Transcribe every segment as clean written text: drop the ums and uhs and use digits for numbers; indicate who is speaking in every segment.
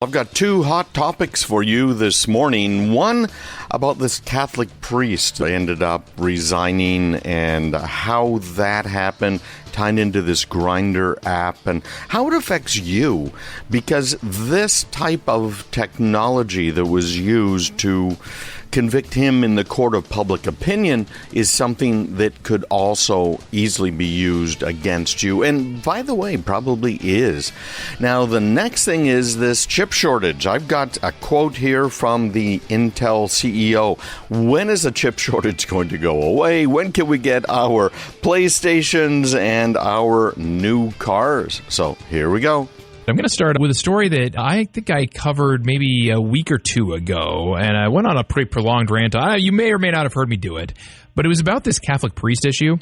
Speaker 1: I've got two hot topics for you this morning. One about this Catholic priest that ended up resigning and how that happened, tied into this Grindr app and how it affects you. Because this type of technology that was used to convict him in the court of public opinion is something that could also easily be used against you. And by the way, probably is. Now, the next thing is this chip shortage. I've got a quote here from the Intel CEO. When is the chip shortage going to go away? When can we get our PlayStations and our new cars? So here we go.
Speaker 2: I'm going to start with a story that I think I covered maybe a week or two ago, and I went on a pretty prolonged rant. You may or may not have heard me do it, but it was about this Catholic priest issue.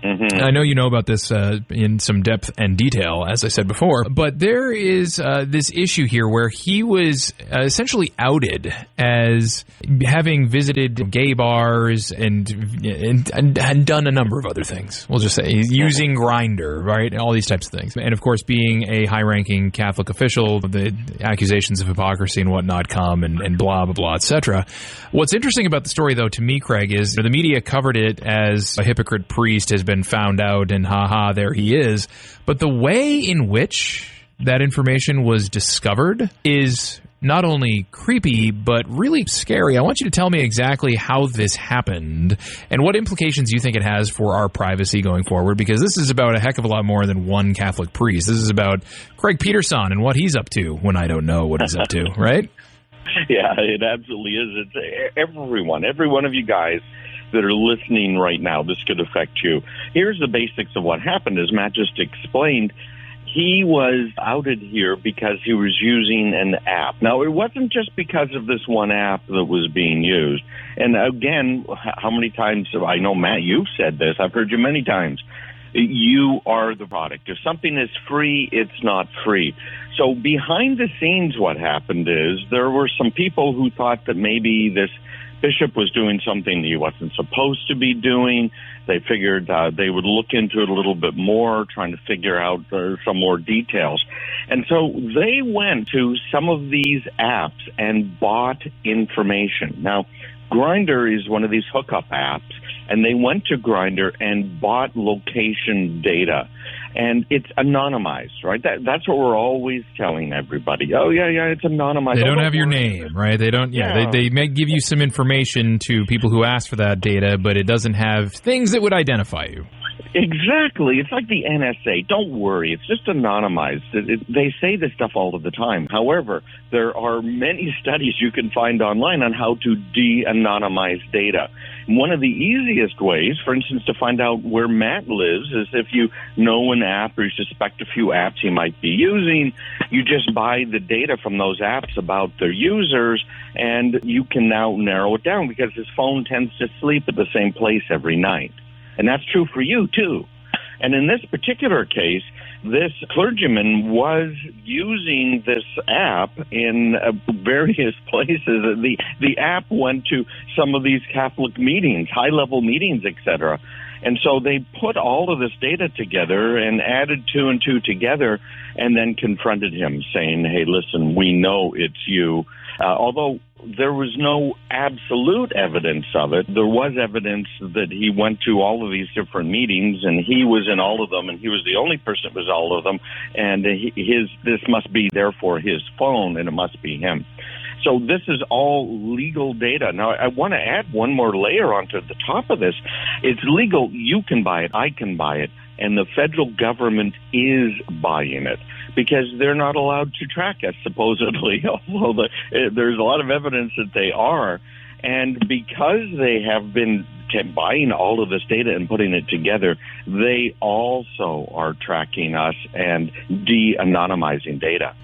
Speaker 2: Mm-hmm. I know you know about this in some depth and detail, as I said before, but there is this issue here where he was essentially outed as having visited gay bars and done a number of other things. We'll just say using Grindr, right? All these types of things. And of course, being a high-ranking Catholic official, the accusations of hypocrisy and whatnot come and blah, blah, blah, etc. What's interesting about the story, though, to me, Craig, is the media covered it as a hypocrite priest has been found out and haha, there he is. But the way in which that information was discovered is not only creepy, but really scary. I want you to tell me exactly how this happened and what implications you think it has for our privacy going forward, because this is about a heck of a lot more than one Catholic priest. This is about Greg Peterson and what he's up to when I don't know what he's up to, right?
Speaker 3: Yeah, it absolutely is. It's every one of you guys that are listening right now, this could affect you. Here's the basics of what happened. As Matt just explained, he was outed here because he was using an app. Now, it wasn't just because of this one app that was being used. And again, how many times, I know, Matt, you've said this, I've heard you many times, you are the product. If something is free, it's not free. So behind the scenes, what happened is there were some people who thought that maybe this bishop was doing something he wasn't supposed to be doing. They figured they would look into it a little bit more, trying to figure out some more details. And so they went to some of these apps and bought information. Now, Grindr is one of these hookup apps, and they went to Grindr and bought location data. And it's anonymized, right? That's what we're always telling everybody. Oh, yeah, it's anonymized.
Speaker 2: They don't have your name, right? They don't. Yeah. They may give you some information to people who ask for that data, but it doesn't have things that would identify you.
Speaker 3: Exactly. It's like the NSA. Don't worry. It's just anonymized. They say this stuff all of the time. However, there are many studies you can find online on how to de-anonymize data. One of the easiest ways, for instance, to find out where Matt lives is if you know an app or you suspect a few apps he might be using, you just buy the data from those apps about their users, and you can now narrow it down because his phone tends to sleep at the same place every night. And that's true for you, too. And in this particular case, this clergyman was using this app in various places. The app went to some of these Catholic meetings, high-level meetings, etc. And so they put all of this data together and added two and two together and then confronted him, saying, hey, listen, we know it's you. Although there was no absolute evidence of it, there was evidence that he went to all of these different meetings, and he was in all of them, and he was the only person that was all of them, and this must be, therefore, his phone, and it must be him. So this is all legal data. Now, I want to add one more layer onto the top of this. It's legal. You can buy it. I can buy it. And the federal government is buying it because they're not allowed to track us, supposedly, although there's a lot of evidence that they are. And because they have been buying all of this data and putting it together, they also are tracking us and de-anonymizing data.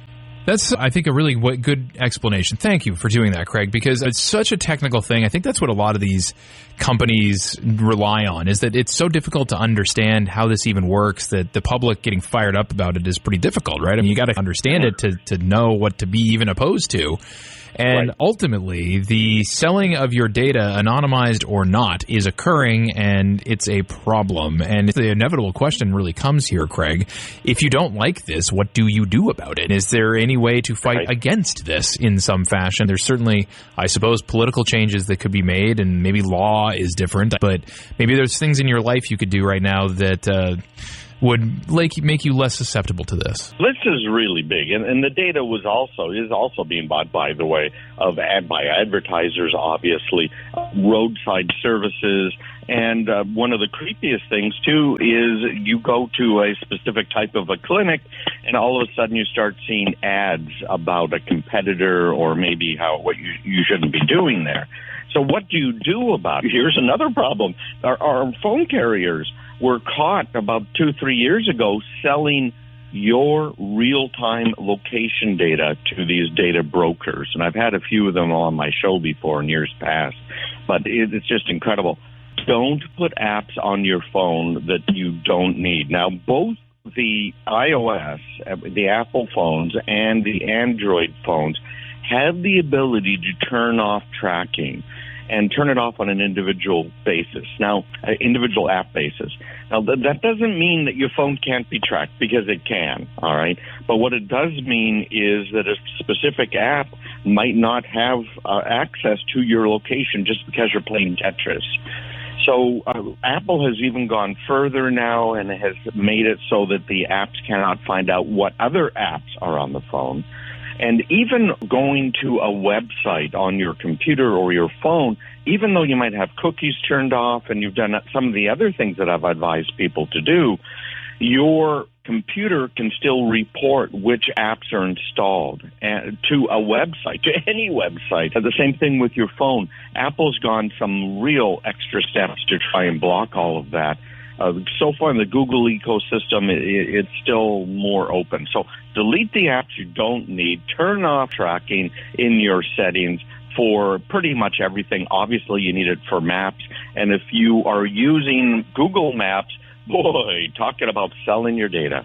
Speaker 2: That's, I think, a really good explanation. Thank you for doing that, Craig, because it's such a technical thing. I think that's what a lot of these companies rely on, is that it's so difficult to understand how this even works that the public getting fired up about it is pretty difficult, right? I mean, you got to understand it to know what to be even opposed to. And
Speaker 3: Right.
Speaker 2: ultimately, the selling of your data, anonymized or not, is occurring, and it's a problem. And the inevitable question really comes here, Craig. If you don't like this, what do you do about it? Is there any way to fight
Speaker 3: Right.
Speaker 2: against this in some fashion? There's certainly, I suppose, political changes that could be made, and maybe law is different, but maybe there's things in your life you could do right now that would make you less susceptible to this.
Speaker 3: This is really big, and the data is also being bought, by the way, by advertisers, obviously, roadside services, and one of the creepiest things too is you go to a specific type of a clinic, and all of a sudden you start seeing ads about a competitor or maybe what you shouldn't be doing there. So what do you do about it? Here's another problem. Our phone carriers were caught about 2-3 years ago selling your real-time location data to these data brokers. And I've had a few of them on my show before in years past, but it's just incredible. Don't put apps on your phone that you don't need. Now, both the iOS, the Apple phones, and the Android phones have the ability to turn off tracking and turn it off on an individual basis. Now, individual app basis. Now, that doesn't mean that your phone can't be tracked, because it can, all right? But what it does mean is that a specific app might not have access to your location just because you're playing Tetris. So Apple has even gone further now and has made it so that the apps cannot find out what other apps are on the phone. And even going to a website on your computer or your phone, even though you might have cookies turned off and you've done some of the other things that I've advised people to do, your computer can still report which apps are installed to a website, to any website. The same thing with your phone. Apple's gone some real extra steps to try and block all of that. So far in the Google ecosystem, it's still more open. So delete the apps you don't need. Turn off tracking in your settings for pretty much everything. Obviously, you need it for maps. And if you are using Google Maps, boy, talking about selling your data.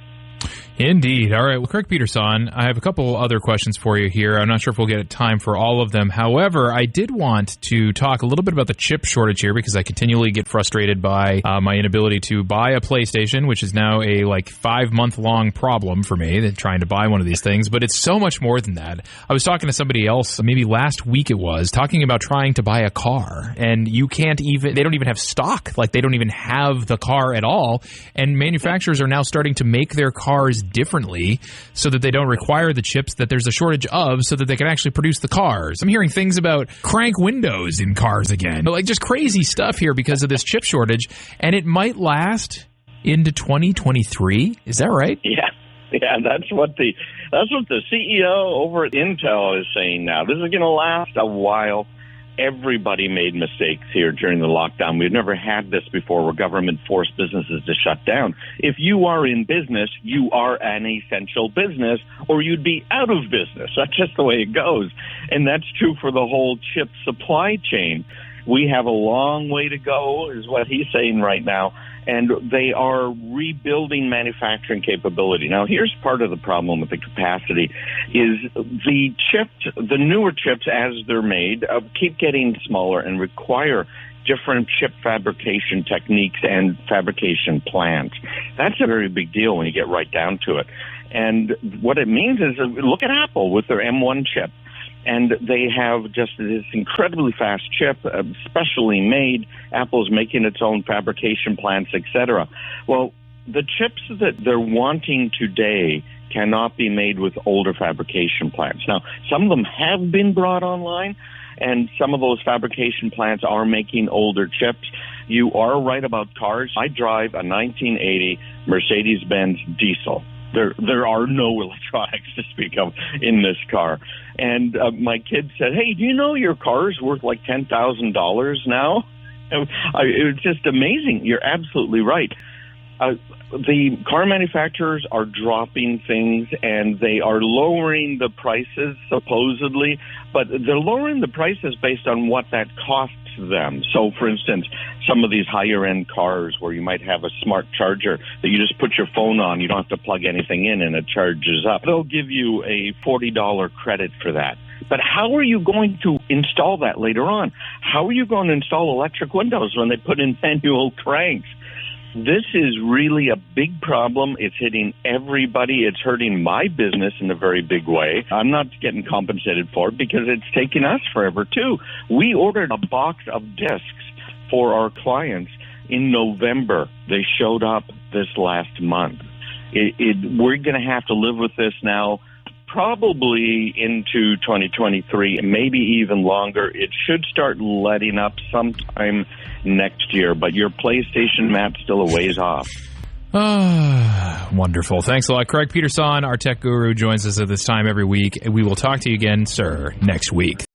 Speaker 2: Indeed. All right. Well, Greg Peterson, I have a couple other questions for you here. I'm not sure if we'll get time for all of them. However, I did want to talk a little bit about the chip shortage here, because I continually get frustrated by my inability to buy a PlayStation, which is now a 5-month-long problem for me, trying to buy one of these things. But it's so much more than that. I was talking to somebody else, maybe last week it was, talking about trying to buy a car. And they don't even have stock. They don't even have the car at all. And manufacturers are now starting to make their cars differently so that they don't require the chips that there's a shortage of, so that they can actually produce the cars. I'm hearing things about crank windows in cars again. Just crazy stuff here because of this chip shortage, and it might last into 2023. Is that right?
Speaker 3: Yeah, that's what the CEO over at Intel is saying now. This is going to last a while. Everybody made mistakes here during the lockdown. We've never had this before, where government forced businesses to shut down. If you are in business, you are an essential business, or you'd be out of business. That's just the way it goes. And that's true for the whole chip supply chain. We have a long way to go, is what he's saying right now. And they are rebuilding manufacturing capability. Now, here's part of the problem with the capacity is the newer chips, as they're made, keep getting smaller and require different chip fabrication techniques and fabrication plants. That's a very big deal when you get right down to it. And what it means is, look at Apple with their M1 chip. And they have just this incredibly fast chip, specially made. Apple's making its own fabrication plants, etc. Well, the chips that they're wanting today cannot be made with older fabrication plants. Now, some of them have been brought online, and some of those fabrication plants are making older chips. You are right about cars. I drive a 1980 Mercedes-Benz diesel. There are no electronics to speak of in this car. And my kid said, "Hey, do you know your car's worth like $10,000 now?" It was just amazing. You're absolutely right. The car manufacturers are dropping things, and they are lowering the prices, supposedly, but they're lowering the prices based on what that costs them. So, for instance, some of these higher-end cars where you might have a smart charger that you just put your phone on, you don't have to plug anything in, and it charges up. They'll give you a $40 credit for that. But how are you going to install that later on? How are you going to install electric windows when they put in manual cranks? This is really a big problem. It's hitting everybody. It's hurting my business in a very big way. I'm not getting compensated for it because it's taking us forever, too. We ordered a box of discs for our clients in November. They showed up this last month. We're going to have to live with this now probably into 2023, maybe even longer. It should start letting up sometime next year, but your PlayStation map's still a ways off.
Speaker 2: Wonderful. Thanks a lot. Greg Peterson, our tech guru, joins us at this time every week. We will talk to you again, sir, next week.